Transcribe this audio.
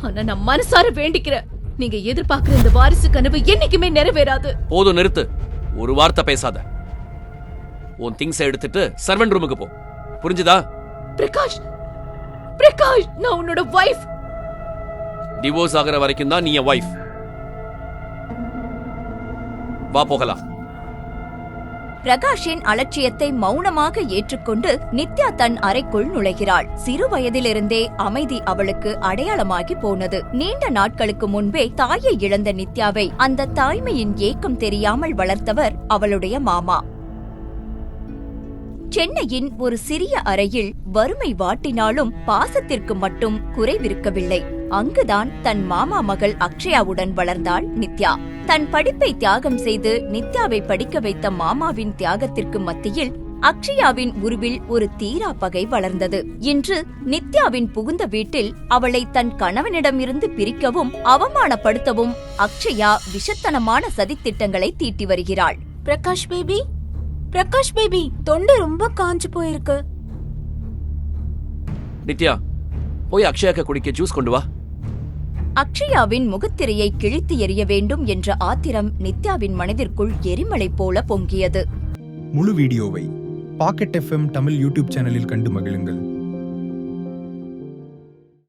ஆனா நான் மனசார வேண்டிக்கிறேன், நீங்க எதிர்பார்க்கிற இந்த வாரிசு கனவு என்னைக்குமே நிறைவேறாது. போதும், நிறுத்து. ஒரு வார்த்தை பேசாத. உன் திங்ஸ் எடுத்துட்டு சர்வெண்ட் ரூமுக்கு போ. புரிஞ்சுதா? பிரகாஷ், பிரகாஷ், நான் உன்னோட வைஃப். டிவோர்ஸ் ஆகிற வரைக்கும் தான் நீ என் வைஃப். வா போகலாம். பிரகாஷின் அலட்சியத்தை மௌனமாக ஏற்றுக்கொண்டு நித்யா தன் அறைக்குள் நுழைகிறாள். சிறு வயதிலிருந்தே அமைதி அவளுக்கு அடையாளமாகி போனது. நீண்ட நாட்களுக்கு முன்பே தாயை இழந்த நித்யாவை அந்த தாய்மையின் ஏக்கம் தெரியாமல் வளர்த்தவர் அவளுடைய மாமா. சென்னையின் ஒரு சிறிய அறையில் வறுமை வாட்டினாலும் பாசத்திற்கு மட்டும் குறைவிருக்கவில்லை. அங்குதான் தன் மாமா மகள் அக்ஷயாவுடன் வளர்ந்தாள் நித்யா. தன் படிப்பை தியாகம் செய்து நித்யாவை படிக்க வைத்த மாமாவின் தியாகத்திற்கு மத்தியில் அக்ஷயாவின் உருவில் ஒரு தீரா பகை வளர்ந்தது. இன்று நித்யாவின் புகுந்த வீட்டில் அவளை தன் கணவனிடமிருந்து பிரிக்கவும் அவமானப்படுத்தவும் அக்ஷயா விஷத்தனமான சதித்திட்டங்களை தீட்டி வருகிறாள். பிரகாஷ் பேபி, பிரகாஷ் பேபி, தொண்டை ரொம்ப காஞ்சு போயிருக்கு. நித்யா, போய் அக்ஷயாக்கு குடிக்க ஜூஸ் கொண்டு வா. அக்ஷயாவின் முகத்திரையை கிழித்து எறிய வேண்டும் என்ற ஆத்திரம் நித்யாவின் மனதிற்குள் எரிமலை போல பொங்கியது. முழு வீடியோவை பாக்கெட் FM தமிழ் யூடியூப் சேனலில் கண்டு மகிழுங்கள்.